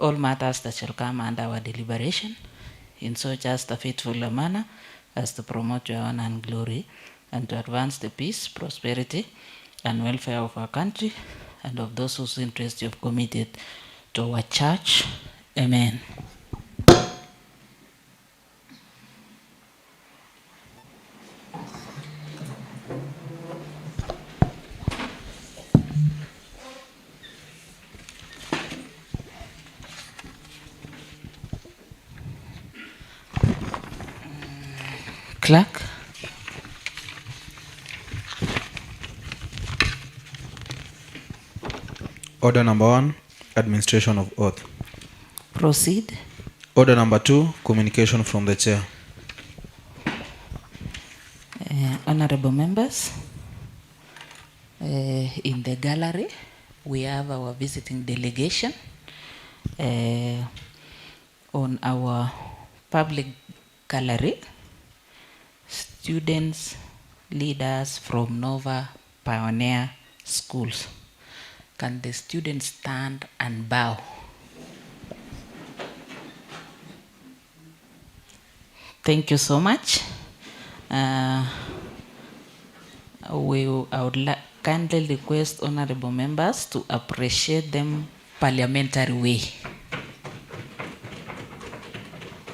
all matters that shall come under our deliberation in so just a faithful manner as to promote your honor and glory and to advance the peace, prosperity, and welfare of our country and of those whose interests you have committed to our church. Amen. Clerk. Order number 1, administration of oath. Proceed. Order number 2, communication from the chair. Honorable members, in the gallery we have our visiting delegation. On our public gallery, students, leaders from Nova Pioneer Schools. Can the students stand and bow? Thank you so much. I would kindly request honorable members to appreciate them parliamentary way.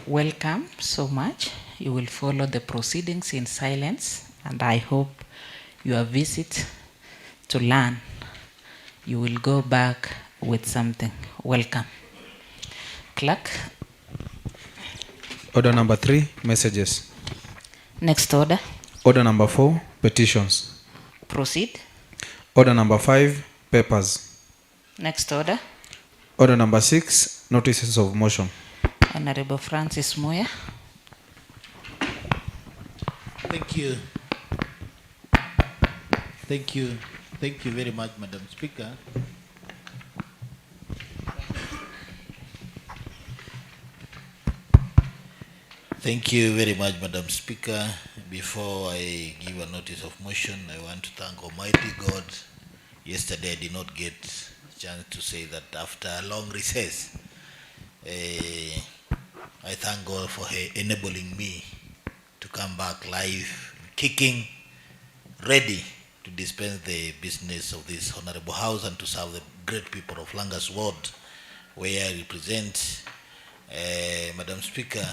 Welcome so much. You will follow the proceedings in silence, and I hope your visit to learn, you will go back with something. Welcome. Clerk. Order number 3, messages. Next order. Order number 4, petitions. Proceed. Order number 5, papers. Next order. Order number 6, notices of motion. Honorable Francis Moya. Thank you. Thank you. Thank you very much, Madam Speaker. Thank you very much, Madam Speaker. Before I give a notice of motion, I want to thank Almighty God. Yesterday I did not get a chance to say that after a long recess. I thank God for enabling me to come back live, kicking, ready to dispense the business of this honorable house and to serve the great people of Langas Ward, where I represent. Madam Speaker,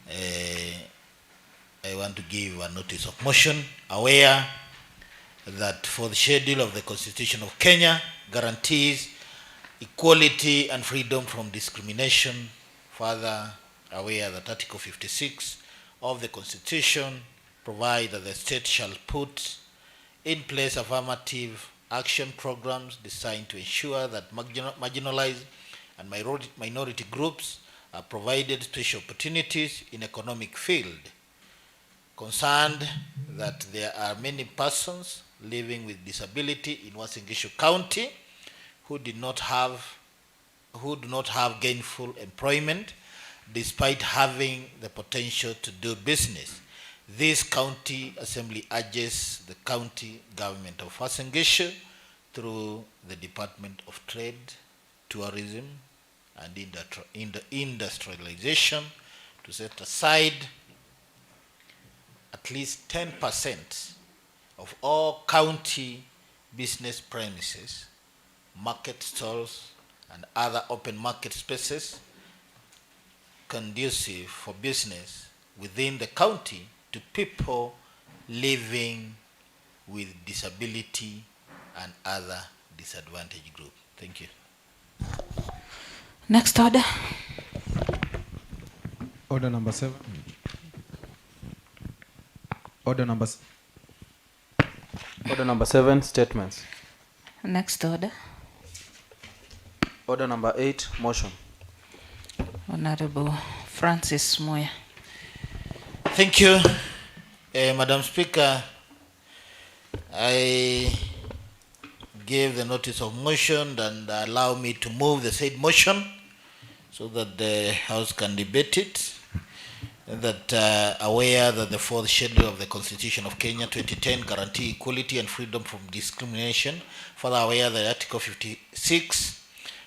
I want to give a notice of motion, aware that for the schedule of the Constitution of Kenya guarantees equality and freedom from discrimination. Further, aware that Article 56 of the Constitution provides that the state shall put in place affirmative action programs designed to ensure that marginalized and minority groups are provided special opportunities in economic field. Concerned that there are many persons living with disability in Uasin Gishu County who do not have gainful employment despite having the potential to do business. This county assembly urges the county government of Uasin Gishu through the Department of Trade, Tourism and Industrialization to set aside at least 10% of all county business premises, market stalls, and other open market spaces conducive for business within the county to people living with disability and other disadvantaged groups. Thank you. Next order. Order number 7. Order number 7, statements. Next order. Order number 8, motion. Honorable Francis Moya. Thank you, Madam Speaker. I gave the notice of motion and allow me to move the said motion so that the House can debate it. That aware that the 4th schedule of the Constitution of Kenya 2010 guarantee equality and freedom from discrimination. Further aware that Article 56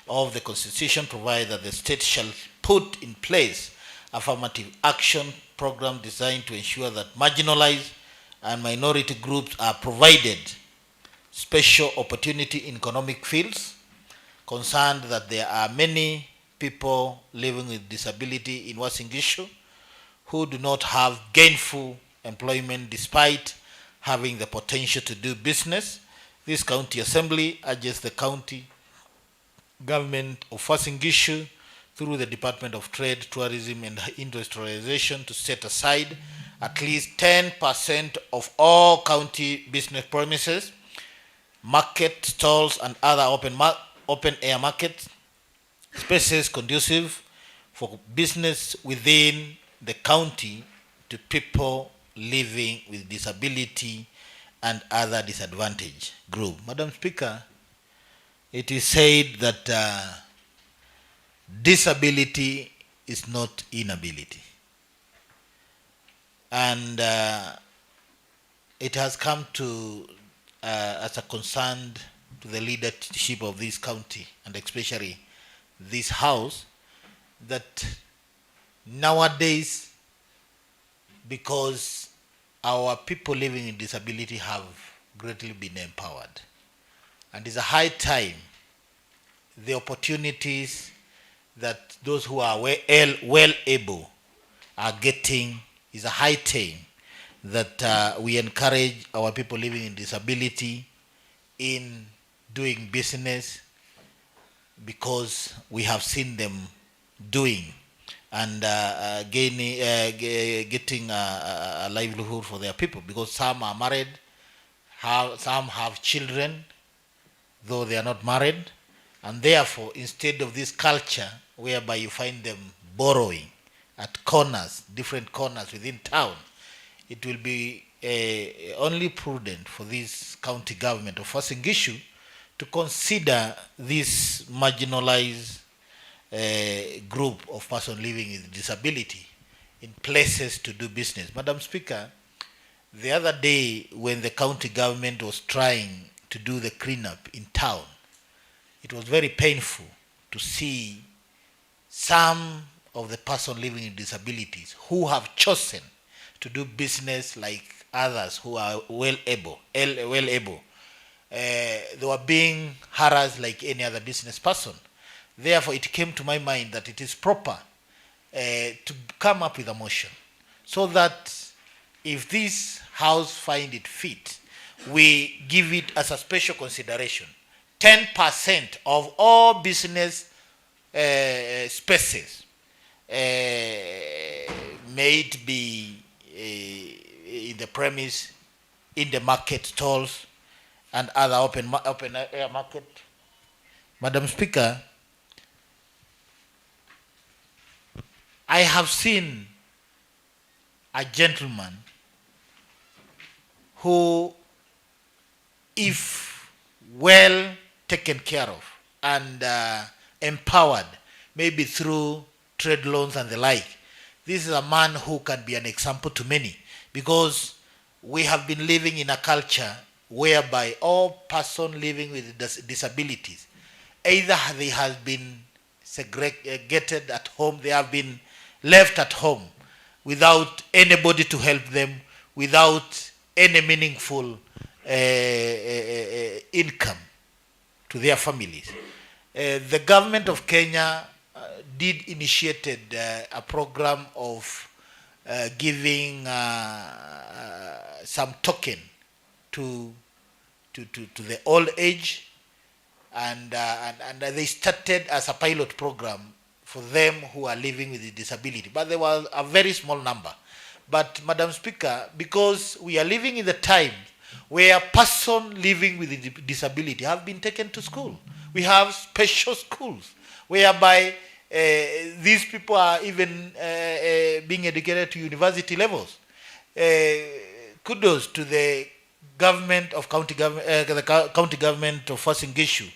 of the Constitution provides that the state shall put in place affirmative action program designed to ensure that marginalized and minority groups are provided special opportunity in economic fields, concerned that there are many people living with disability in Uasin Gishu who do not have gainful employment despite having the potential to do business. This county assembly urges the county government of Uasin Gishu through the Department of Trade, Tourism and Industrialization to set aside at least 10% of all county business premises, market stalls and other open air market spaces conducive for business within the county to people living with disability and other disadvantaged group. Madam Speaker, it is said that disability is not inability. And it has come to, as a concern to the leadership of this county and especially this house, that nowadays, because our people living in disability have greatly been empowered, and it's a high time the opportunities that those who are well able are getting, is a high time that we encourage our people living in disability in doing business, because we have seen them doing and getting a livelihood for their people, because some are married, some have children, though they are not married, and therefore instead of this culture whereby you find them borrowing at corners, different corners within town, it will be only prudent for this county government of Uasin Gishu to consider this marginalized group of persons living with disability in places to do business. Madam Speaker, the other day when the county government was trying to do the cleanup in town, it was very painful to see some of the persons living with disabilities who have chosen to do business like others who are well able. They were being harassed like any other business person. Therefore, it came to my mind that it is proper to come up with a motion so that if this house find it fit, we give it as a special consideration. 10% of all business spaces, may it be in the premise, in the market stalls, and other open air market. Madam Speaker, I have seen a gentleman who, if well taken care of and empowered, maybe through trade loans and the like, this is a man who can be an example to many, because we have been living in a culture whereby all persons living with disabilities, either they have been segregated at home, they have been left at home without anybody to help them, without any meaningful income to their families. The government of Kenya did initiated a program of giving some token to the old age, and they started as a pilot program for them who are living with a disability, but there was a very small number. But Madam Speaker, because we are living in the time where persons living with a disability have been taken to school, we have special schools whereby these people are even being educated to university levels. Kudos to the government of county government, the county government of Uasin Gishu,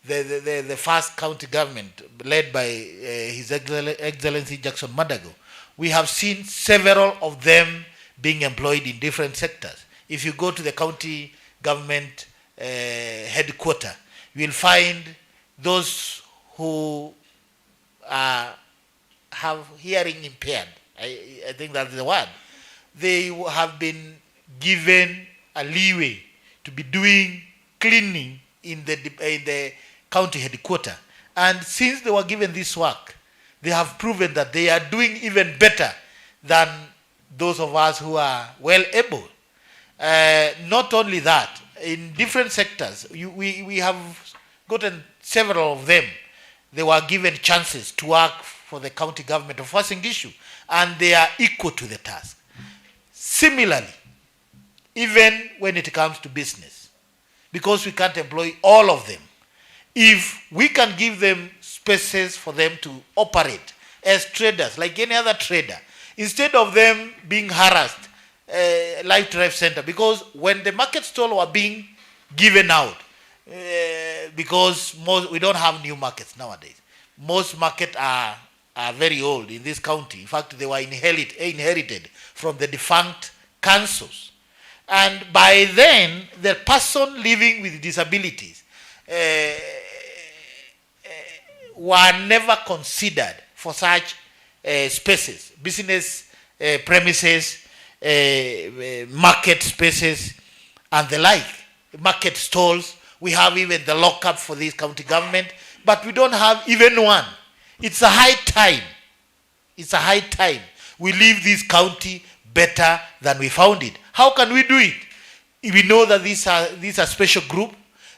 the first county government led by His Excellency Jackson Madago. We have seen several of them being employed in different sectors. If you go to the county government headquarters, you will find those who have hearing impaired, I think that's the word, they have been given a leeway to be doing cleaning in the county headquarters. And since they were given this work, they have proven that they are doing even better than those of us who are well able. Not only that, in different sectors, we have gotten several of them. They were given chances to work for the county government of Uasin Gishu, and they are equal to the task. Similarly, even when it comes to business, because we can't employ all of them, if we can give them spaces for them to operate as traders, like any other trader, instead of them being harassed, Life Drive Center, because when the market stall were being given out, because we don't have new markets nowadays. Most markets are very old in this county. In fact, they were inherited from the defunct councils. And by then, the person living with disabilities were never considered for such spaces, business premises, market spaces, and the like, market stalls. We have even the lockup for this county government, but we don't have even one. It's a high time. It's a high time we leave this county better than we found it. How can we do it? We know that these are special group,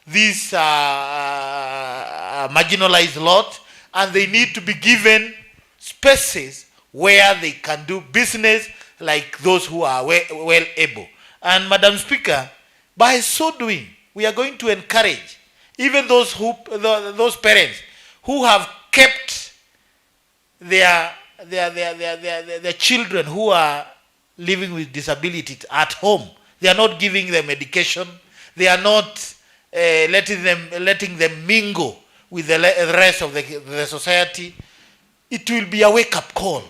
these are marginalized lot, and they need to be given spaces where they can do business like those who are well able. And Madam Speaker, by so doing, we are going to encourage even those parents who have kept their children who are living with disabilities at home. They are not giving them education. They are not letting them mingle with the rest of the society. It will be a wake-up call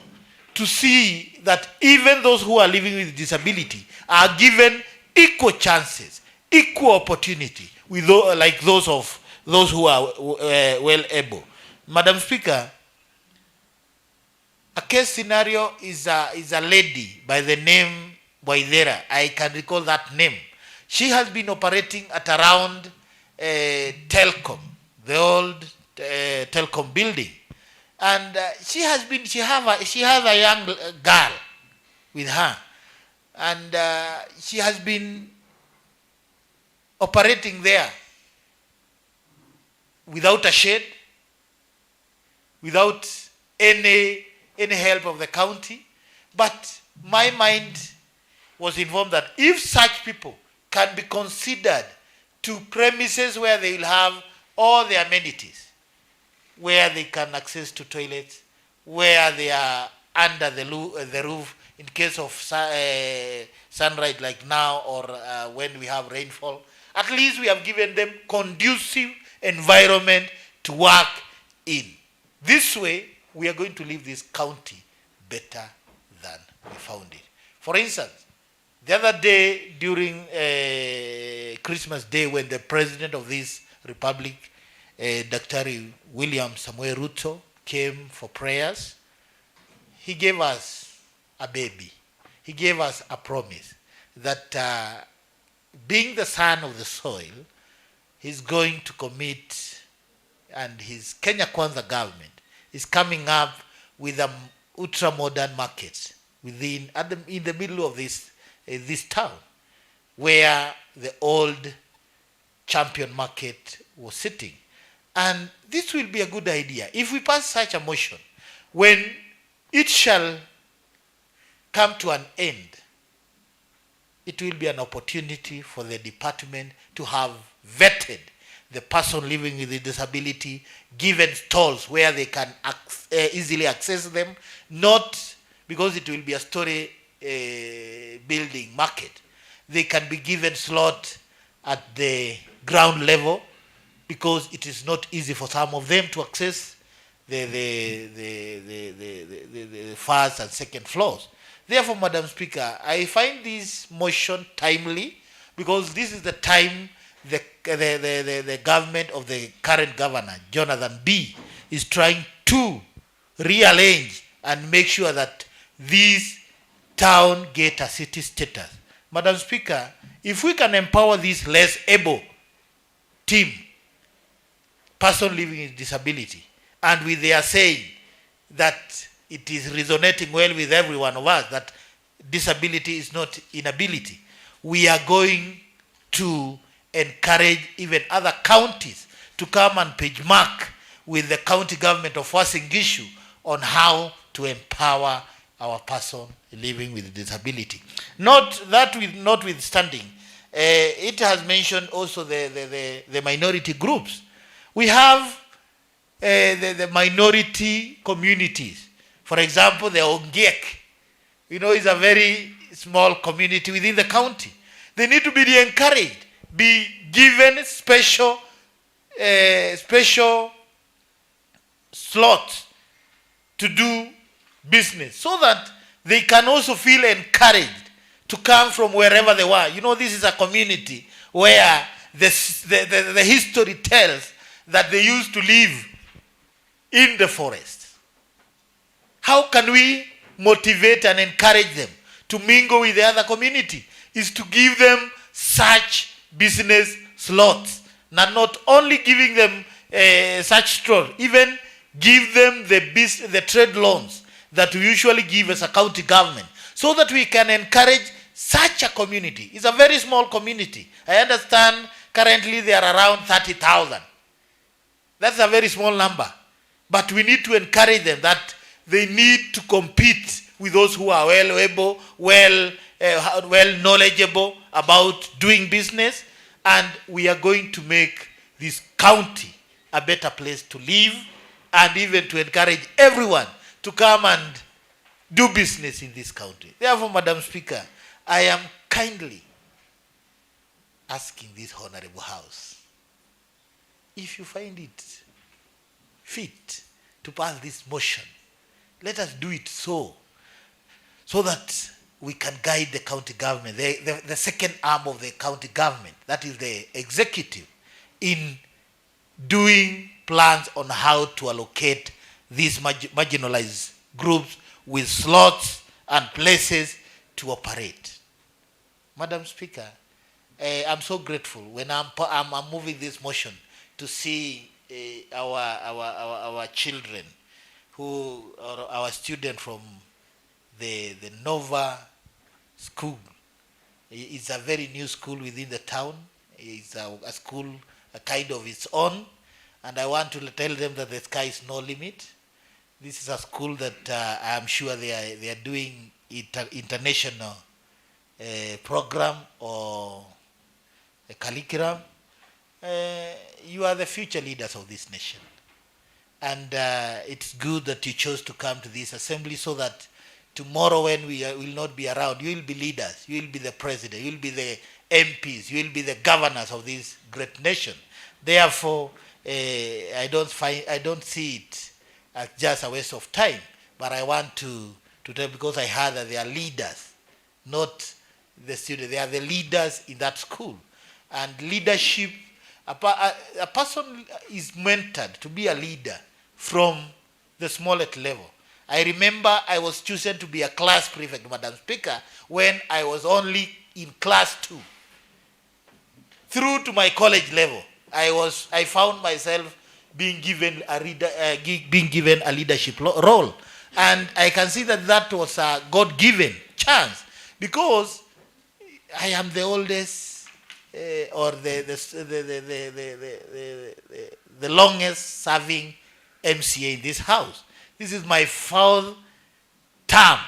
to see that even those who are living with disability are given equal chances, equal opportunity with like those who are well able. Madam Speaker, a case scenario is a lady by the name Waidera. I can recall that name. She has been operating at around Telcom, the old Telcom building, and she has a young girl with her, and she has been operating there without a shed, without any help of the county. But my mind was informed that if such people can be considered to premises where they will have all the amenities, where they can access to toilets, where they are under the roof in case of sunlight like now, or when we have rainfall, at least we have given them conducive environment to work in. This way, we are going to leave this county better than we found it. For instance, the other day during Christmas Day, when the president of this republic, Dr. William Samuel Ruto, came for prayers, he gave us a baby. He gave us a promise that being the son of the soil, he's going to commit, and his Kenya Kwanza government is coming up with a ultra-modern market in the middle of this town, where the old champion market was sitting. And this will be a good idea. If we pass such a motion, when it shall come to an end, it will be an opportunity for the department to have vetted the person living with a disability, given stalls where they can easily access them, not because it will be a story building market. They can be given slot at the ground level, because it is not easy for some of them to access the first and second floors. Therefore, Madam Speaker, I find this motion timely, because this is the time the government of the current governor, Jonathan B., is trying to rearrange and make sure that this town get a city status. Madam Speaker, if we can empower this less able team, person living with disability, and with their saying that it is resonating well with every one of us that disability is not inability, we are going to encourage even other counties to come and page mark with the county government of Uasin Gishu on how to empower our person living with disability. Notwithstanding, it has mentioned also the minority groups. We have the minority communities. For example, the Ongiek, is a very small community within the county. They need to be encouraged, be given special slots to do business so that they can also feel encouraged to come from wherever they were. This is a community where the history tells that they used to live in the forest. How can we motivate and encourage them to mingle with the other community? Is to give them such business slots, not only giving them such slots, even give them the trade loans that we usually give as a county government, so that we can encourage such a community. It's a very small community. I understand currently they are around 30,000. That's a very small number. But we need to encourage them that they need to compete with those who are well able, well knowledgeable about doing business, and we are going to make this county a better place to live, and even to encourage everyone to come and do business in this country. Therefore, Madam Speaker, I am kindly asking this Honorable House, if you find it fit to pass this motion, let us do it so that we can guide the county government, the second arm of the county government, that is the executive, in doing plans on how to allocate these marginalized groups with slots and places to operate. Madam Speaker, I'm so grateful when I'm moving this motion to see our children our student from the Nova school. It's a very new school within the town. It's a school a kind of its own, and I want to tell them that the sky is no limit. This is a school that I'm sure they are doing international program or a curriculum. You are the future leaders of this nation, and it's good that you chose to come to this assembly so that tomorrow when we will not be around, you will be leaders, you will be the president, you will be the MPs, you will be the governors of this great nation. Therefore, I don't see it as just a waste of time, but I want to tell, because I heard that they are leaders, not the students. They are the leaders in that school. And leadership, a person is mentored to be a leader from the smallest level. I remember I was chosen to be a class prefect, Madam Speaker, when I was only in class 2. Through to my college level, I found myself being given a leadership role, and I can see that was a God-given chance, because I am the oldest or the longest serving MCA in this house. This is my 4th term.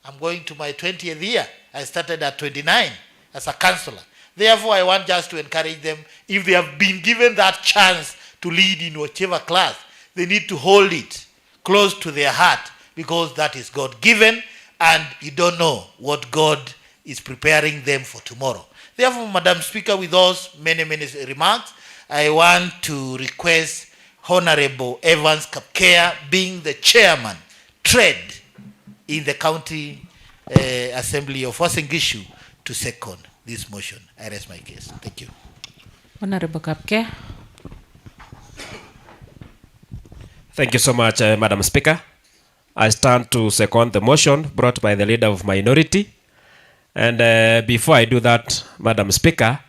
I'm going to my 20th year. I started at 29 as a councillor. Therefore, I want just to encourage them, if they have been given that chance to lead in whichever class, they need to hold it close to their heart, because that is God-given, and you don't know what God is preparing them for tomorrow. Therefore, Madam Speaker, with those many remarks, I want to request Honorable Evans Kapkea, being the chairman, trade in the county assembly of Uasin Gishu, to second this motion. I rest my case. Thank you. Honorable Kapkea. Thank you so much, Madam Speaker. I stand to second the motion brought by the leader of minority. And before I do that, Madam Speaker,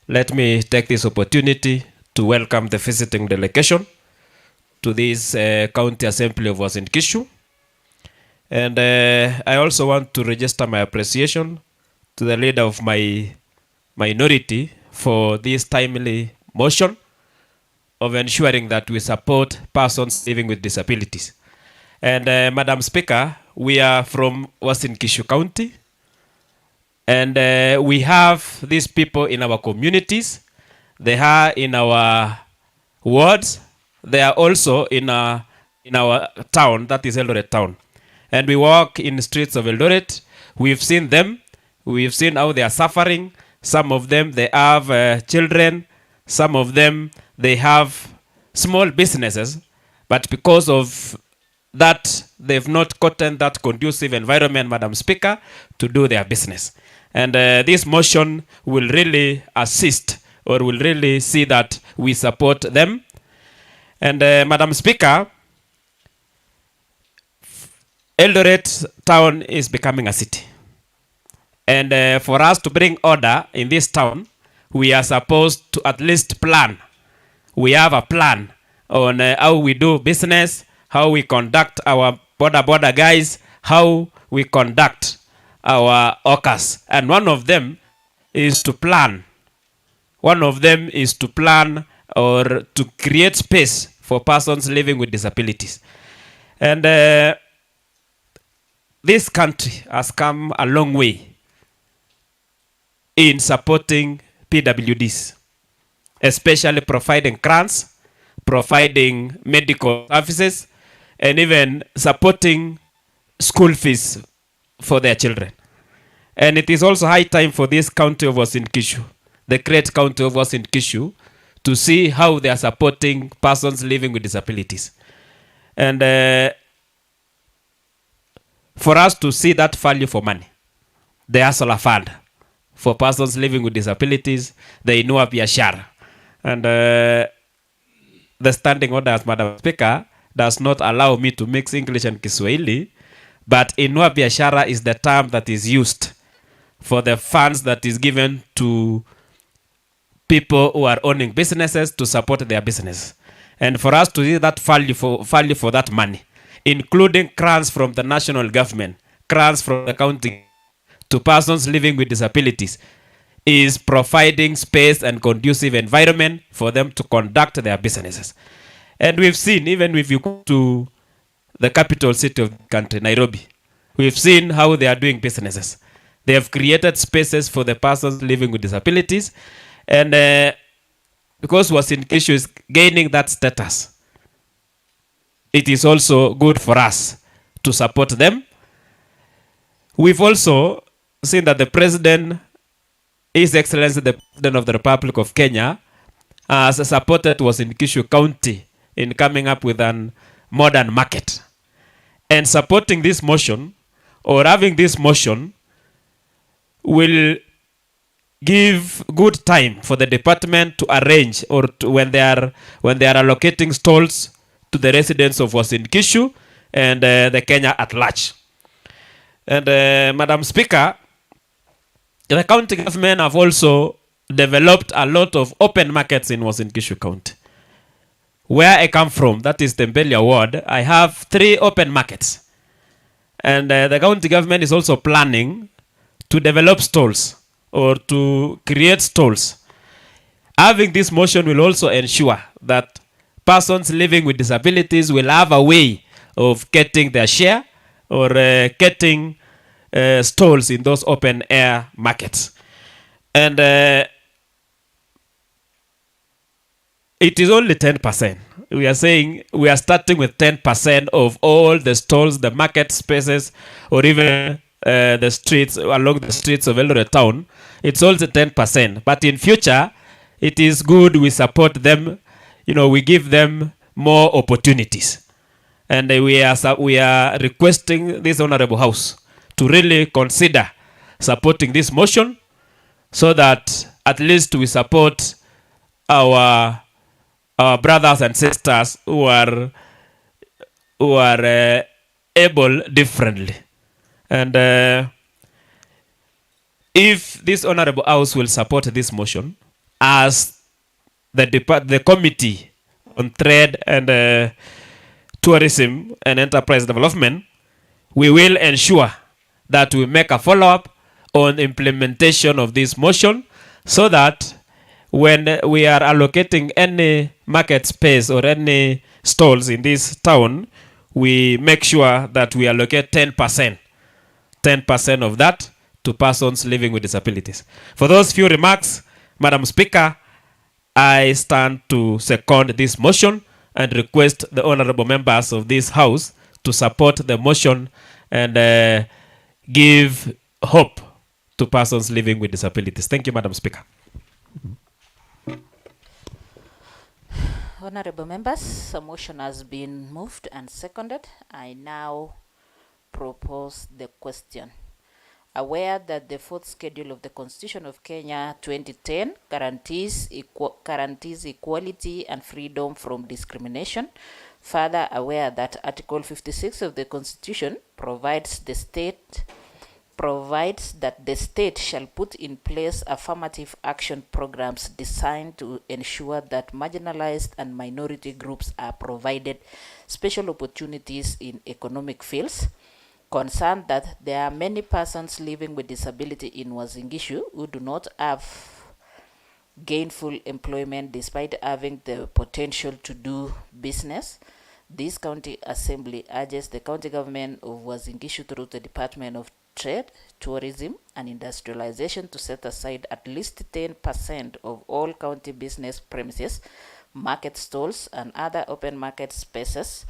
let me take this opportunity to welcome the visiting delegation to this County Assembly of Uasin Gishu. And I also want to register my appreciation to the leader of my minority for this timely motion of ensuring that we support persons living with disabilities. And Madam Speaker, we are from Uasin Gishu County, and we have these people in our communities. They are in our wards. They are also in our town, that is Eldoret town. And we walk in the streets of Eldoret. We've seen them. We've seen how they are suffering. Some of them, they have children. Some of them, they have small businesses. But because of that, they've not gotten that conducive environment, Madam Speaker, to do their business. And this motion will really assist, or will really see that we support them. And Madam Speaker, Eldoret town is becoming a city. And for us to bring order in this town, we are supposed to at least plan. We have a plan on how we do business, how we conduct our border guys, how we conduct our hawkers. And one of them is to plan. One of them is to plan or to create space for persons living with disabilities. And this country has come a long way in supporting PWDs, especially providing grants, providing medical services, and even supporting school fees for their children. And it is also high time for this county of Uasin Gishu, the great county of Uasin Gishu, to see how they are supporting persons living with disabilities. And for us to see that value for money, the Hustler Fund for persons living with disabilities, the Inua Biashara. And the standing order, as Madam Speaker, does not allow me to mix English and Kiswahili, but Inua Biashara is the term that is used for the funds that is given to people who are owning businesses to support their business. And for us to see that value for that money, including grants from the national government, grants from the county to persons living with disabilities, is providing space and conducive environment for them to conduct their businesses. And we've seen, even if you go to the capital city of the country, Nairobi, we've seen how they are doing businesses. They have created spaces for the persons living with disabilities. And because Uasin Gishu is gaining that status, it is also good for us to support them. We've also seen that the President, His Excellency the President of the Republic of Kenya, has supported Uasin Gishu County in coming up with a modern market. And supporting this motion, or having this motion, will give good time for the department to arrange, or to, when they are allocating stalls to the residents of Uasin Gishu and the Kenya at large. And Madam Speaker, the county government have also developed a lot of open markets in Uasin Gishu County. Where I come from, that is the Mbelia ward, I have 3 open markets. And the county government is also planning to develop stalls or to create stalls. Having this motion will also ensure that persons living with disabilities will have a way of getting their share or getting stalls in those open air markets. And it is only 10%. We are saying we are starting with 10% of all the stalls, the market spaces, or even the streets, along the streets of Eldoret town. It's also 10%. But in future, it is good we support them. You know, we give them more opportunities. And we are requesting this Honorable House to really consider supporting this motion so that at least we support our brothers and sisters who are who are able differently. And if this honorable house will support this motion, as the committee on trade and tourism and enterprise development, we will ensure that we make a follow-up on implementation of this motion, so that when we are allocating any market space or any stalls in this town, we make sure that we allocate 10% of that to persons living with disabilities. For those few remarks, Madam Speaker, I stand to second this motion and request the honorable members of this house to support the motion and give hope to persons living with disabilities. Thank you, Madam Speaker. Honorable members, a motion has been moved and seconded. I now propose the question. Aware that the fourth schedule of the Constitution of Kenya 2010 guarantees equality and freedom from discrimination, further aware that Article 56 of the Constitution provides that the state shall put in place affirmative action programs designed to ensure that marginalized and minority groups are provided special opportunities in economic fields, concerned that there are many persons living with disability in Uasin Gishu who do not have gainful employment despite having the potential to do business. This county assembly urges the county government of Uasin Gishu through the Department of Trade, Tourism and Industrialization to set aside at least 10% of all county business premises, market stalls and other open market spaces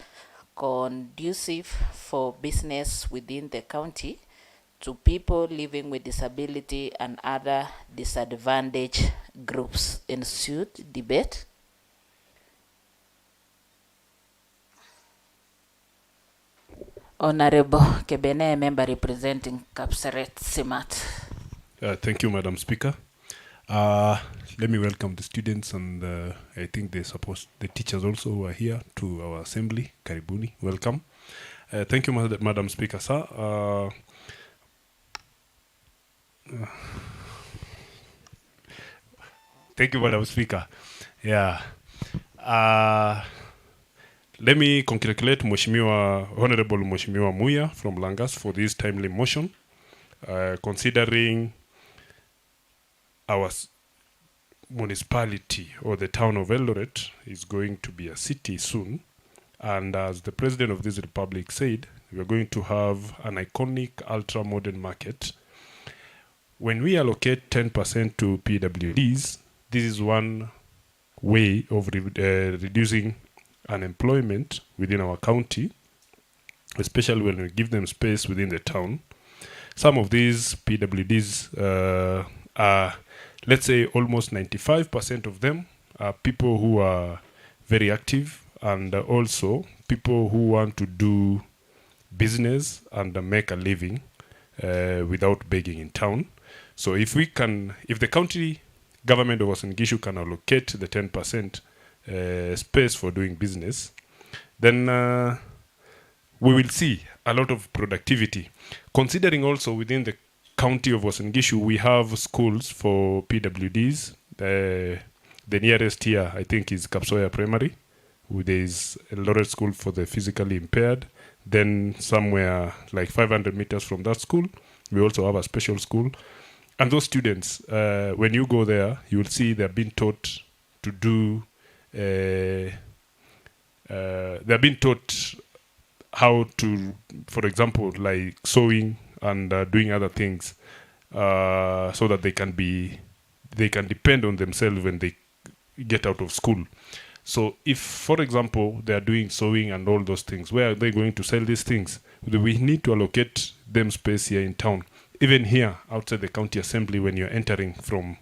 conducive for business within the county to people living with disability and other disadvantaged groups. Ensued debate. Honorable Kebene, member representing Kapseret Simat. Thank you, Madam Speaker. Let me welcome the students and I think the teachers also who are here to our assembly. Karibuni, welcome. Thank you, Madam Speaker, sir. Thank you, Madam Speaker. Yeah. Let me congratulate Honorable Mheshimiwa Muya from Langas for this timely motion, considering our municipality or the town of Eldoret is going to be a city soon. And as the President of this Republic said, we are going to have an iconic ultra-modern market. When we allocate 10% to PWDs, this is one way of reducing unemployment within our county, especially when we give them space within the town. Some of these PWDs are, let's say, almost 95% of them are people who are very active and also people who want to do business and make a living without begging in town. So if the county government of Uasin Gishu can allocate the 10% space for doing business, then we will see a lot of productivity. Considering also within the county of Uasin Gishu, we have schools for PWDs. The nearest here, I think, is Kapsoya Primary. There is a Eldoret School for the physically impaired. Then somewhere like 500 meters from that school, we also have a special school. And those students, when you go there, you will see they're being taught to do they're being taught how to, for example, like sewing and doing other things, so that they can depend on themselves when they get out of school. So if, for example, they are doing sewing and all those things, where are they going to sell these things? We need to allocate them space here in town. Even here outside the county assembly, when you're entering from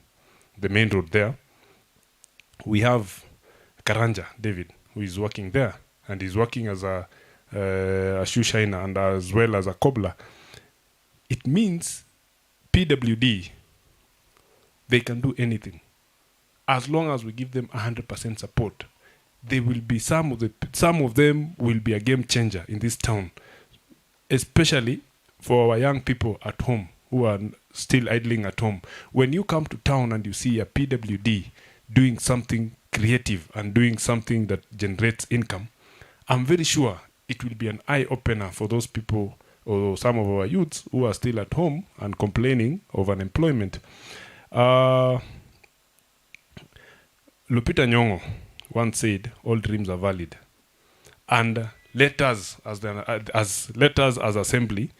the main road there, we have Karanja David, who is working there, and he's working as a shoe shiner and as well as a cobbler. It means PWD, they can do anything as long as we give them 100% support. they will be some of them will be a game changer in this town, especially for our young people at home who are still idling at home. When you come to town and you see a PWD doing something creative and doing something that generates income, I'm very sure it will be an eye-opener for those people or some of our youths who are still at home and complaining of unemployment. Lupita Nyong'o once said, all dreams are valid. And let us, as assembly,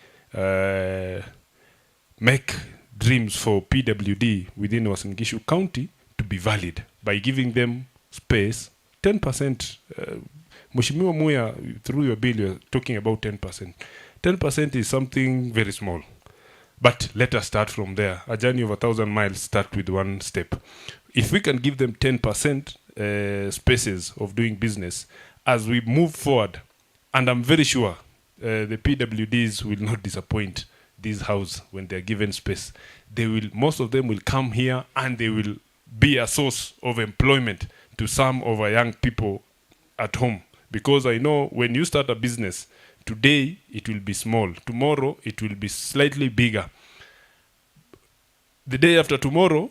make dreams for PWD within Uasin Gishu County to be valid by giving them space, 10%. Mheshimiwa Muya, through your bill, you're talking about 10%. 10% is something very small. But let us start from there. A journey of 1,000 miles start with one step. If we can give them 10% spaces of doing business as we move forward, and I'm very sure the PWDs will not disappoint this house when they're given space. Most of them will come here and they will be a source of employment to some of our young people at home. Because I know when you start a business, today it will be small. Tomorrow it will be slightly bigger. The day after tomorrow,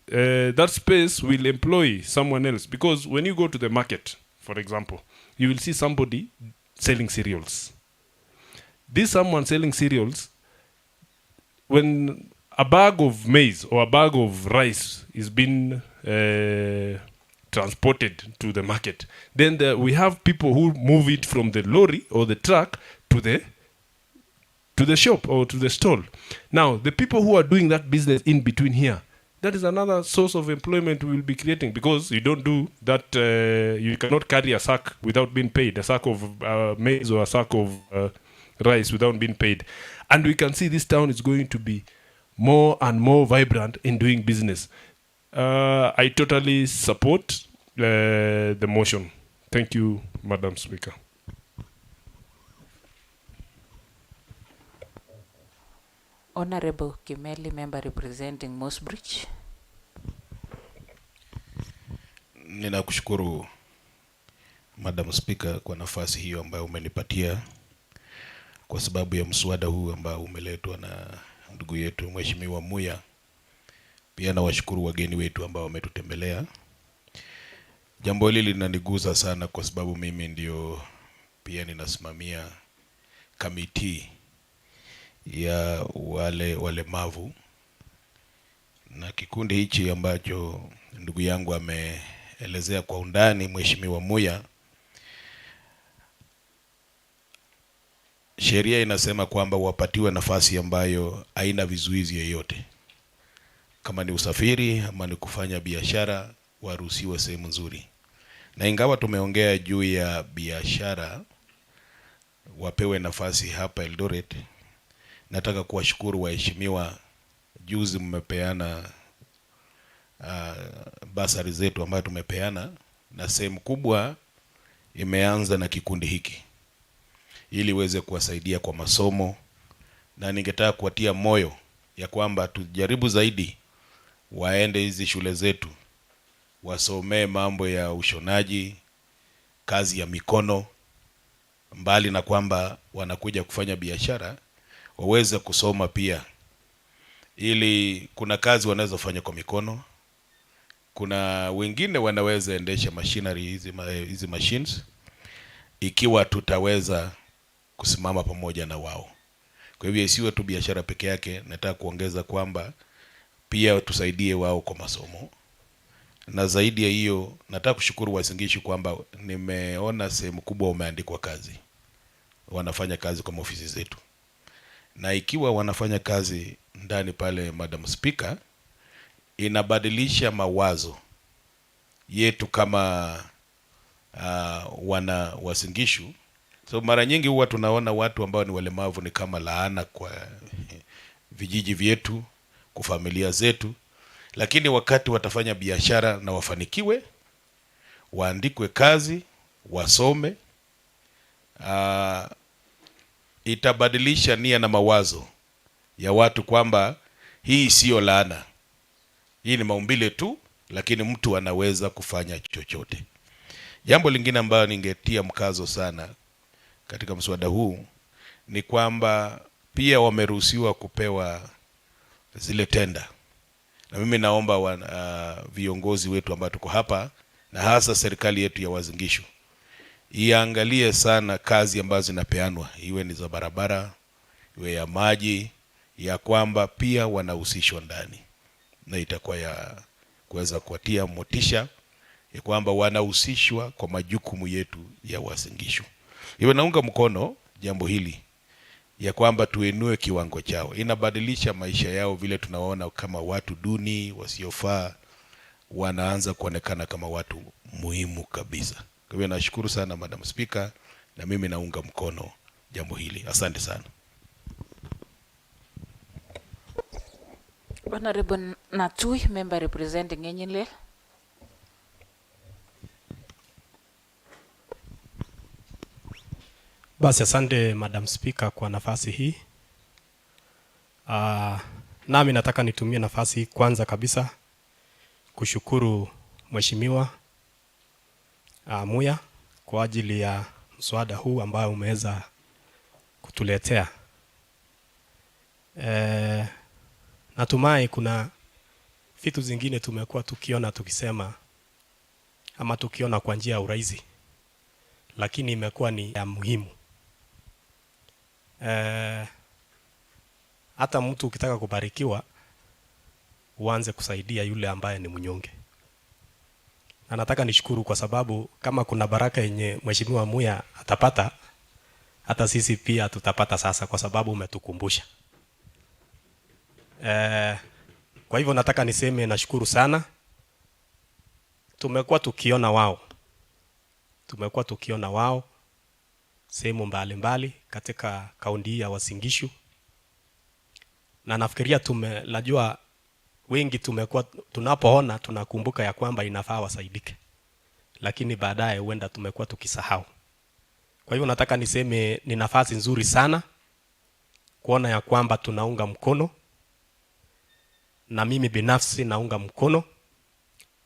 that space will employ someone else. Because when you go to the market, for example, you will see somebody selling cereals. This someone selling cereals, when a bag of maize or a bag of rice is being transported to the market, then we have people who move it from the lorry or the truck to the shop or to the stall. Now, the people who are doing that business in between here, that is another source of employment we will be creating, because you don't do that. You cannot carry a sack without being paid, a sack of maize or a sack of rice without being paid. And we can see this town is going to be more and more vibrant in doing business. I totally support the motion. Thank you, Madam Speaker. Honorable Kimeli, member representing Mossbridge. Ninakushukuru Madam Speaker kwa nafasi hiyo ambayo umenipatia kwa sababu ya mswada huu ambao umeletwa na ndugu yetu Mheshimiwa Muya. Pia na washukuru wageni wetu ambao wametutembelea. Jambo hili linanigusa sana kwa sababu mimi ndio pia ninasimamia kamiti ya walemavu, na kikundi hichi ambacho ndugu yangu ameelezea kwa undani Mheshimiwa Muya. Sheria inasema kwamba wapatiwe nafasi ambayo haina vizuizi yoyote. Kama ni usafiri ama ni kufanya biashara, waruhusiwe sehemu nzuri. Na ingawa tumeongea juu ya biashara, wapewe nafasi hapa Eldoret. Nataka kuwashukuru waheshimiwa, juzi mmepeana basari zetu ambayo tumepeana, na sehemu kubwa imeanza na kikundi hiki ili iweze kuwasaidia kwa masomo, na ningetaka kuwatia moyo ya kwamba tujaribu zaidi waende hizi shule zetu wasomee mambo ya ushonaji, kazi ya mikono, mbali na kwamba wanakuja kufanya biashara, waweze kusoma pia, ili kuna kazi wanaweza fanya kwa mikono. Kuna wengine wanaweza endesha machinery hizi machines, ikiwa tutaweza kusimama pamoja na wao. Kwa hivyo isiwe tu biashara peke yake, nataka kuongeza kwamba pia tusaidie wao kwa masomo. Na zaidi ya hiyo, nataka kushukuru Uasin Gishu kwamba nimeona sehemu kubwa umeandikwa kazi. Wanafanya kazi kwa ofisi zetu. Na ikiwa wanafanya kazi ndani pale, Madam Speaker, inabadilisha mawazo yetu kama wana Uasin Gishu. So mara nyingi huwa tunaona watu ambao ni walemavu ni kama laana kwa vijiji vyetu, kwa familia zetu. Lakini wakati watafanya biashara na wafanikiwe, waandikwe kazi, wasome, itabadilisha nia na mawazo ya watu kwamba hii sio laana. Hii ni maumbile tu, lakini mtu anaweza kufanya chochote. Jambo lingine ambalo ningetia mkazo sana katika mswada huu ni kwamba pia wameruhusiwa kupewa zile tenda. Na mimi naomba viongozi wetu ambao tuko hapa na hasa serikali yetu ya Uasin Gishu iangalie sana kazi ambazo zinapeanwa, iwe ni za barabara, iwe ya maji, ya kwamba pia wanahusishwa ndani, na itakuwa ya kuweza kuwatia motisha ya kwamba wanahusishwa kwa majukumu yetu ya Uasin Gishu. Iwe naunga mkono jambo hili ya kwamba tuinue kiwango chao. Inabadilisha maisha yao, vile tunaona kama watu duni wasiofaa wanaanza kuonekana kama watu muhimu kabisa. Kwa hivyo nashukuru sana Madam Speaker, na mimi naunga mkono jambo hili. Asante sana. Honorable Natui, member representing Enyinle. Basi asante Madam Speaker kwa nafasi hii. Nami nataka nitumie nafasi hii kwanza kabisa kushukuru Mheshimiwa Muya kwa ajili ya mswada huu ambao umeweza kutuletea. Natumai kuna vitu zingine tumekuwa tukiona tukisema ama tukiona kwa njia ya urahisi, lakini imekuwa ni ya muhimu. Hata mtu ukitaka kubarikiwa uanze kusaidia yule ambaye ni mnyonge. Na nataka nishukuru kwa sababu kama kuna baraka yenye Mheshimiwa Muya atapata, hata sisi pia tutapata sasa, kwa sababu umetukumbusha. Kwa hivyo nataka niseme nashukuru sana. Tumekuwa tukiona wao sehemu mbalimbali katika kaunti ya Uasin Gishu, na nafikiria najua wengi tumekuwa tunapoona tunakumbuka ya kwamba inafaa wasaidike, lakini baadaye huenda tumekuwa tukisahau. Kwa hivyo nataka niseme ni nafasi nzuri sana kuona ya kwamba tunaunga mkono, na mimi binafsi naunga mkono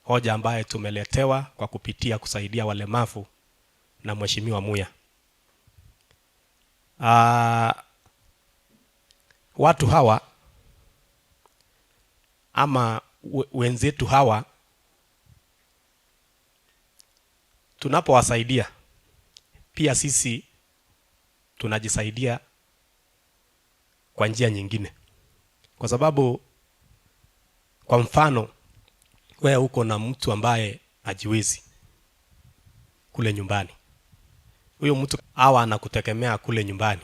hoja ambaye tumeletewa kwa kupitia kusaidia walemavu na Mheshimiwa Muya. Watu hawa ama wenzetu hawa tunapowasaidia pia sisi tunajisaidia kwa njia nyingine, kwa sababu kwa mfano wewe uko na mtu ambaye hajiwezi kule nyumbani. Huyo mtu hawa anakutegemea kule nyumbani,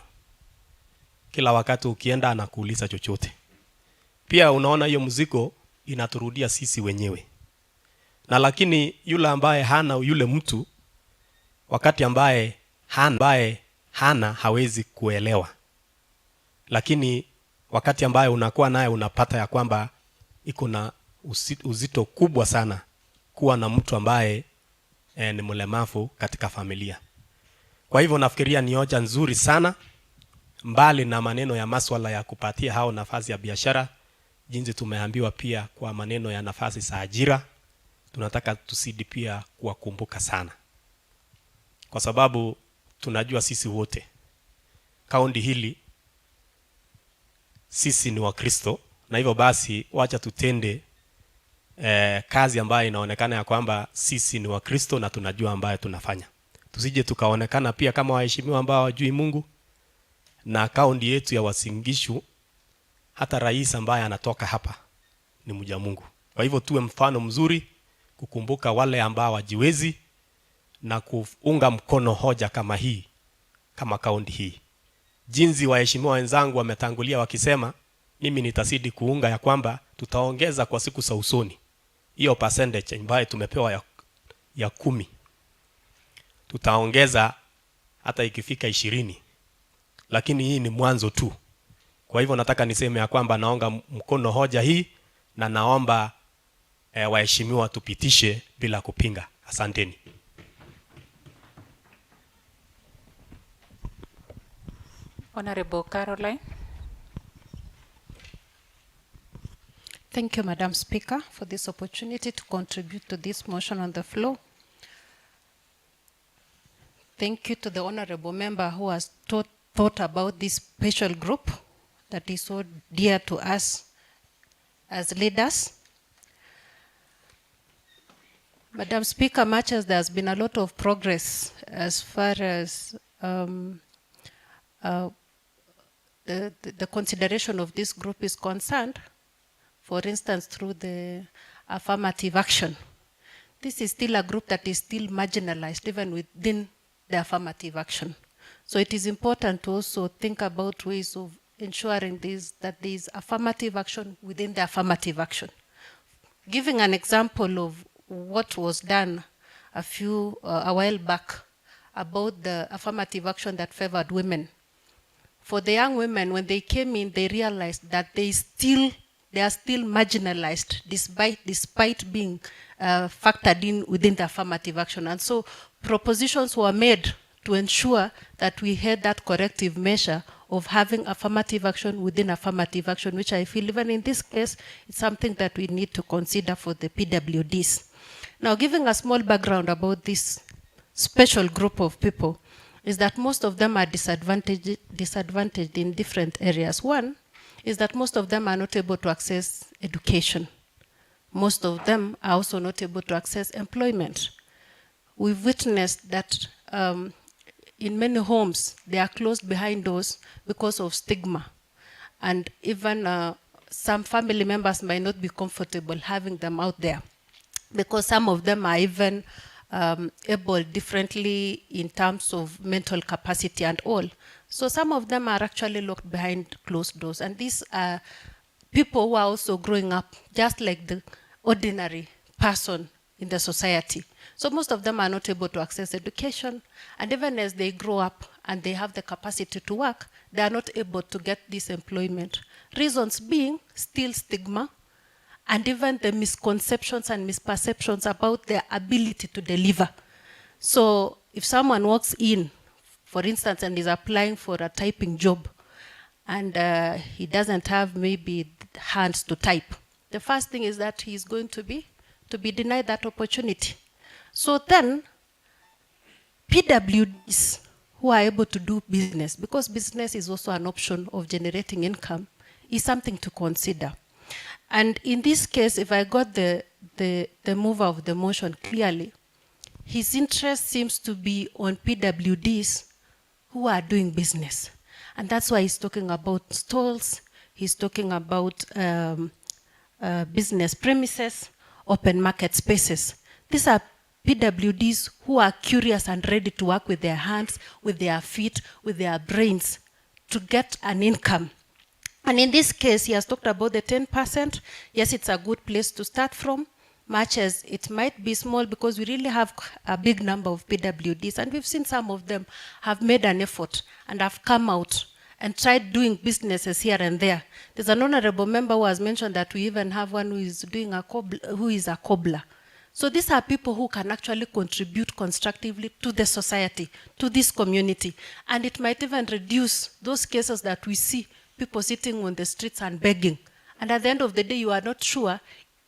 kila wakati ukienda anakuuliza chochote. Pia unaona hiyo mzigo inaturudia sisi wenyewe. Na lakini yule ambaye hana yule mtu, wakati ambaye hana hawezi kuelewa. Lakini wakati ambaye unakuwa naye unapata ya kwamba iko na uzito kubwa sana kuwa na mtu ambaye ni mlemavu katika familia. Kwa hivyo nafikiria ni hoja nzuri sana, mbali na maneno ya masuala ya kupatia hao nafasi ya biashara, jinsi tumeambiwa pia kwa maneno ya nafasi za ajira, tunataka tusidi pia kuwakumbuka sana. Kwa sababu tunajua sisi wote kaunti hili sisi ni Wakristo, na hivyo basi wacha tutende kazi ambayo inaonekana ya kwamba sisi ni Wakristo na tunajua ambayo tunafanya. Tusije tukaonekana pia kama waheshimiwa ambao hawajui Mungu. Na kaunti yetu ya Uasin Gishu, hata rais ambaye anatoka hapa ni mja Mungu. Kwa hivyo tuwe mfano mzuri kukumbuka wale ambao wajiwezi na kuunga mkono hoja kama hii, kama kaunti hii. Jinsi waheshimiwa wenzangu wametangulia wakisema, mimi nitasidi kuunga ya kwamba tutaongeza kwa siku za usoni hiyo percentage ambayo tumepewa ya 10. Tutaongeza hata ikifika 20. Lakini hii ni mwanzo tu. Kwa hivyo nataka niseme ya kwamba naunga mkono hoja hii, na naomba waheshimiwa tupitishe bila kupinga. Asanteni. Honorable Caroline. Thank you, Madam Speaker, for this opportunity to contribute to this motion on the floor. Thank you to the honorable member who has thought about this special group that is so dear to us as leaders. Madam Speaker, much as there has been a lot of progress as far as the consideration of this group is concerned, for instance, through the affirmative action, this is still a group that is still marginalized even within the affirmative action. So it is important to also think about ways of ensuring that there is affirmative action within the affirmative action. Giving an example of what was done a while back about the affirmative action that favored women. For the young women, when they came in, they realized that they are still marginalized despite being factored in within the affirmative action. And so propositions were made to ensure that we had that corrective measure of having affirmative action within affirmative action, which I feel even in this case, it's something that we need to consider for the PWDs. Now, giving a small background about this special group of people is that most of them are disadvantaged in different areas. One is that most of them are not able to access education. Most of them are also not able to access employment. We've witnessed that in many homes, they are closed behind doors because of stigma. And even some family members might not be comfortable having them out there, because some of them are even able differently in terms of mental capacity and all. So some of them are actually locked behind closed doors. And these are people who are also growing up just like the ordinary person in the society. So most of them are not able to access education. And even as they grow up and they have the capacity to work, they are not able to get this employment. Reasons being still stigma, and even the misconceptions and misperceptions about their ability to deliver. So if someone walks in, for instance, and is applying for a typing job, and he doesn't have maybe hands to type, the first thing is that he's going to be denied that opportunity. So then, PWDs who are able to do business, because business is also an option of generating income, is something to consider. And in this case, if I got the mover of the motion clearly, his interest seems to be on PWDs who are doing business. And that's why he's talking about stalls, he's talking about business premises, open market spaces. These are PWDs who are curious and ready to work with their hands, with their feet, with their brains to get an income. And in this case, he has talked about the 10%. Yes, it's a good place to start from, much as it might be small because we really have a big number of PWDs. And we've seen some of them have made an effort and have come out and tried doing businesses here and there. There's an honorable member who has mentioned that we even have one who is doing who is a cobbler. So these are people who can actually contribute constructively to the society, to this community. And it might even reduce those cases that we see people sitting on the streets and begging. And at the end of the day, you are not sure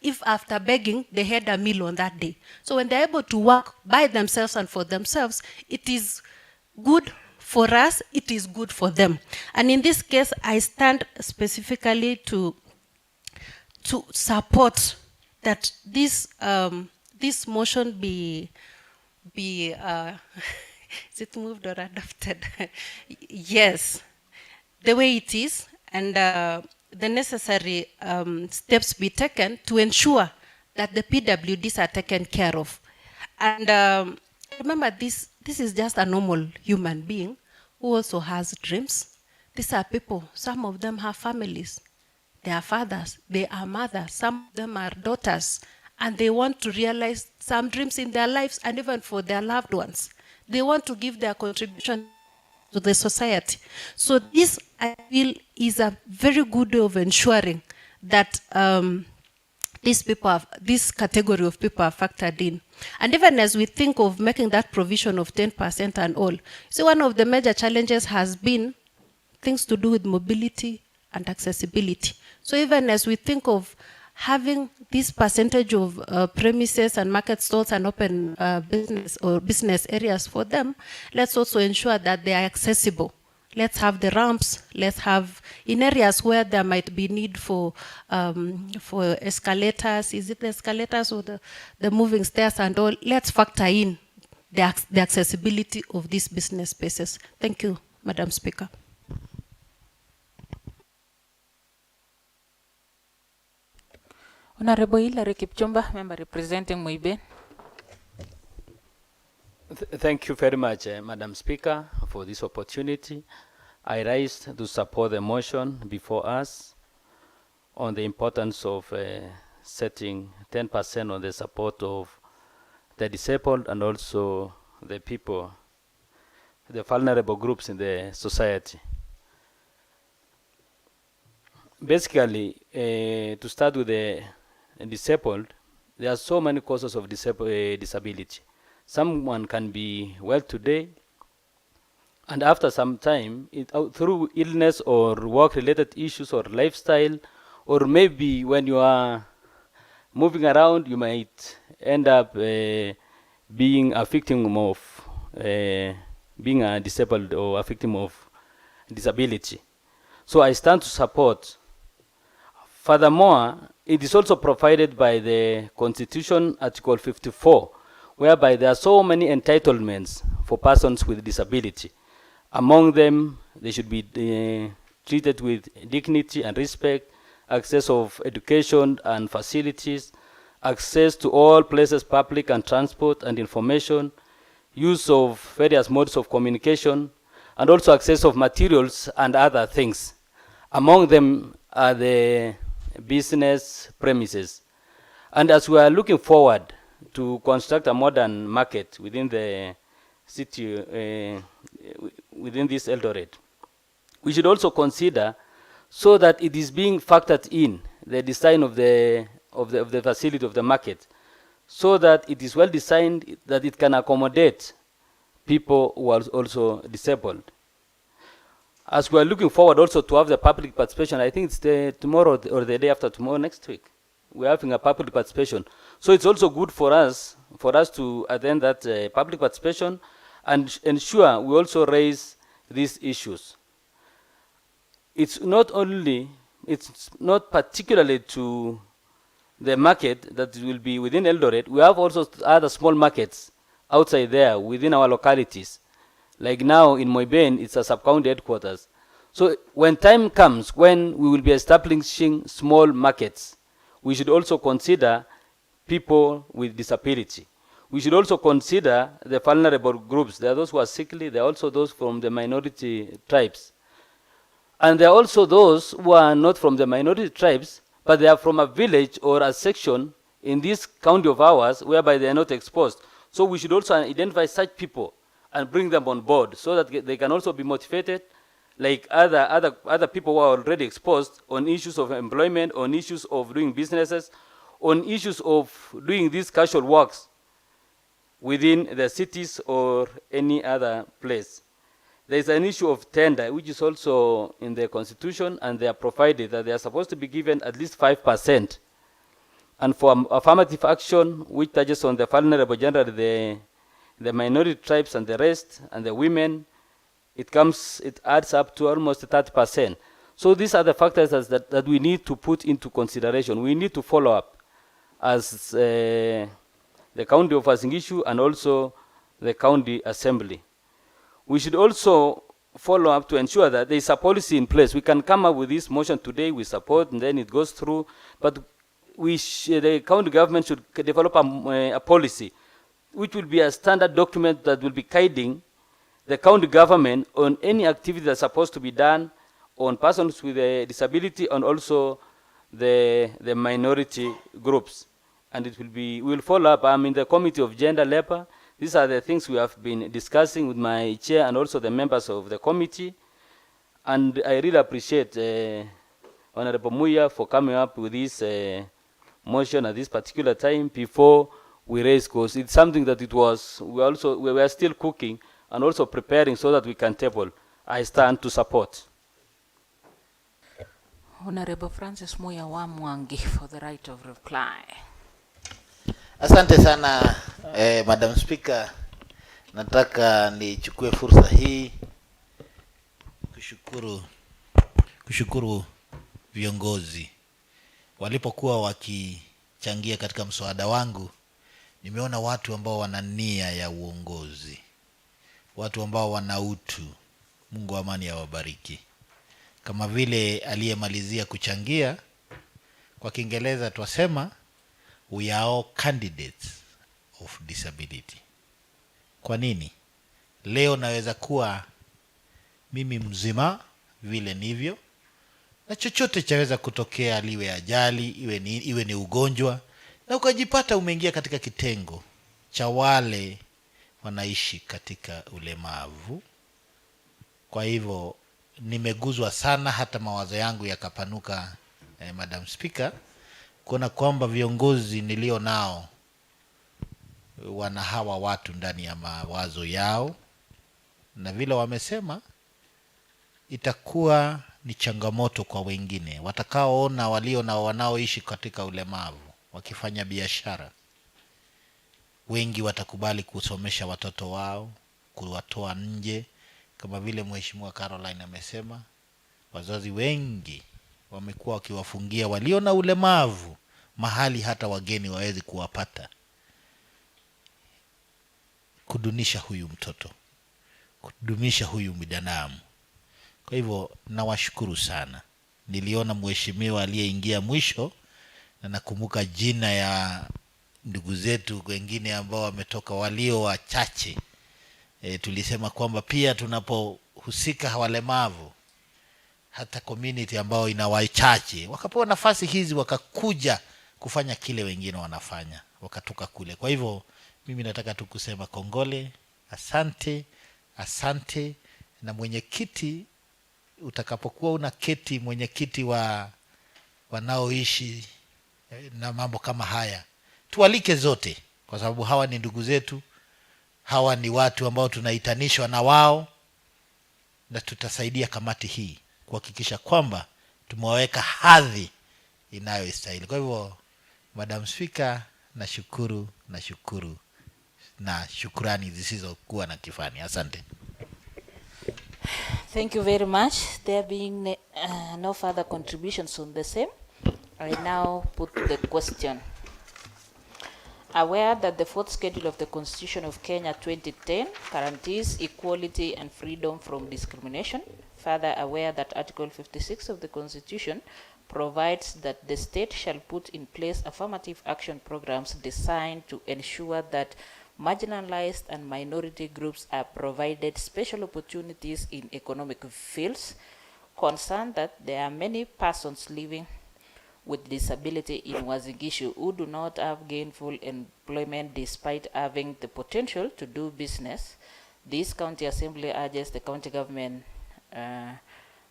if after begging, they had a meal on that day. So when they're able to work by themselves and for themselves, it is good for us, it is good for them. And in this case, I stand specifically to support that this motion be is it moved or adopted? Yes, the way it is, and the necessary steps be taken to ensure that the PWDs are taken care of. And remember, this is just a normal human being who also has dreams. These are people, some of them have families. They are fathers, they are mothers, some of them are daughters, and they want to realize some dreams in their lives and even for their loved ones. They want to give their contribution to the society. So this, I feel, is a very good way of ensuring that this category of people are factored in. And even as we think of making that provision of 10% and all, so one of the major challenges has been things to do with mobility and accessibility. So even as we think of having this percentage of premises and market stalls and open business areas for them, let's also ensure that they are accessible. Let's have the ramps. Let's have in areas where there might be need for escalators. Is it the escalators or the moving stairs and all? Let's factor in the accessibility of these business spaces. Thank you, Madam Speaker. Honorable Hilary Kipchumba, member representing Muiben. Thank you very much, Madam Speaker, for this opportunity. I rise to support the motion before us on the importance of setting 10% on the support of the disabled and also the people, the vulnerable groups in the society. Basically, to start with the disabled, there are so many causes of disability. Someone can be well today, and after some time, through illness or work-related issues or lifestyle, or maybe when you are moving around, you might end up being a victim of being a disabled or a victim of disability. So I stand to support. Furthermore, it is also provided by the Constitution, Article 54, whereby there are so many entitlements for persons with disability. Among them, they should be treated with dignity and respect, access of education and facilities, access to all places, public and transport and information, use of various modes of communication, and also access of materials and other things. Among them are the business premises. And as we are looking forward to construct a modern market within the city, within this Eldoret, we should also consider so that it is being factored in the design of the facility of the market, so that it is well designed that it can accommodate people who are also disabled. As we are looking forward also to have the public participation, I think it's tomorrow or the day after tomorrow, next week, we're having a public participation. So it's also good for us to attend that public participation and ensure we also raise these issues. It's not particularly to the market that will be within Eldoret. We have also other small markets outside there within our localities. Like now in Moiben, it's a sub-county headquarters. So when time comes when we will be establishing small markets, we should also consider people with disability. We should also consider the vulnerable groups. There are those who are sickly. There are also those from the minority tribes. And there are also those who are not from the minority tribes, but they are from a village or a section in this county of ours whereby they are not exposed. So we should also identify such people and bring them on board so that they can also be motivated like other people who are already exposed on issues of employment, on issues of doing businesses, on issues of doing these casual works within the cities or any other place. There is an issue of tender, which is also in the Constitution, and they are provided that they are supposed to be given at least 5%. And for affirmative action, which touches on the vulnerable, generally the minority tribes and the rest, and the women, it adds up to almost 30%. So these are the factors that we need to put into consideration. We need to follow up as the County of Uasin Gishu and also the County Assembly. We should also follow up to ensure that there is a policy in place. We can come up with this motion today, we support, and then it goes through, but the county government should develop a policy which will be a standard document that will be guiding the county government on any activity that's supposed to be done on persons with a disability and also the minority groups. And we will follow up. I'm in the Committee of Gender Labor. These are the things we have been discussing with my chair and also the members of the committee. And I really appreciate Honorable Muya for coming up with this motion at this particular time before we raise, because it's something that we were still cooking and also preparing so that we can table. I stand to support. Honorable Francis Muya Wamwangi for the right of reply. Asante sana Madam Speaker, nataka nichukue fursa hii kushukuru viongozi walipokuwa wakichangia katika mswada wangu. Nimeona watu ambao wana nia ya uongozi, watu ambao wana utu. Mungu wa amani awabariki. Kama vile aliyemalizia kuchangia, kwa Kiingereza twasema we are all candidates of disability. Kwa nini? Leo naweza kuwa mimi mzima vile nivyo, na chochote chaweza kutokea, liwe ajali, iwe ni ugonjwa, na ukajipata umeingia katika kitengo cha wale wanaishi katika ulemavu. Kwa hivyo nimeguzwa sana, hata mawazo yangu yakapanuka, Madam Speaker, kuona kwamba viongozi nilio nao wana hawa watu ndani ya mawazo yao, na vile wamesema itakuwa ni changamoto kwa wengine watakaoona walio na wanaoishi katika ulemavu wakifanya biashara. Wengi watakubali kusomesha watoto wao, kuwatoa nje, kama vile Mheshimiwa Caroline amesema. Wazazi wengi wamekuwa wakiwafungia walio na ulemavu mahali hata wageni wawezi kuwapata, kudunisha huyu mtoto, kudumisha huyu binadamu. Kwa hivyo nawashukuru sana. Niliona mheshimiwa aliyeingia mwisho, na nakumbuka jina ya ndugu zetu wengine ambao wametoka walio wachache. Tulisema kwamba pia tunapohusika walemavu, hata community ambao ina wachache wakapewa nafasi hizi, wakakuja kufanya kile wengine wanafanya, wakatoka kule. Kwa hivyo mimi nataka tu kusema kongole, asante. Na mwenyekiti, utakapokuwa una keti mwenyekiti wa wanaoishi na mambo kama haya, tualike zote, kwa sababu hawa ni ndugu zetu, hawa ni watu ambao tunaitanishwa na wao, na tutasaidia kamati hii kuhakikisha kwamba tumeweka hadhi inayostahili. Kwa hivyo Madam Speaker, nashukuru na shukrani zisizokuwa na kifani. Asante. Thank you very much. There being no further contributions on the same, I now put the question. Aware that the fourth schedule of the Constitution of Kenya 2010 guarantees equality and freedom from discrimination, further aware that Article 56 of the Constitution provides that the state shall put in place affirmative action programs designed to ensure that marginalized and minority groups are provided special opportunities in economic fields, concerned that there are many persons living with disability in Uasin Gishu who do not have gainful employment despite having the potential to do business. This county assembly urges the county government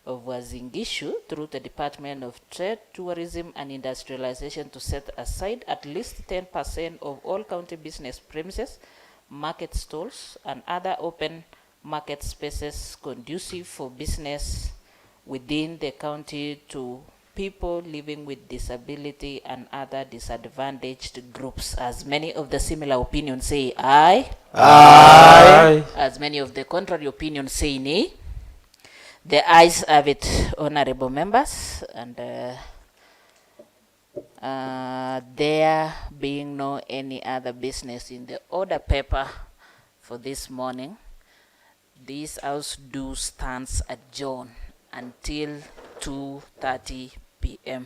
of Uasin Gishu through the Department of Trade, Tourism and Industrialization to set aside at least 10% of all county business premises, market stalls and other open market spaces conducive for business within the county to people living with disability and other disadvantaged groups. As many of the similar opinions say aye. Aye. As many of the contrary opinions say nay. The ayes have it, honorable members, and there being no any other business in the order paper for this morning, this House do stands adjourned until 2:30 p.m.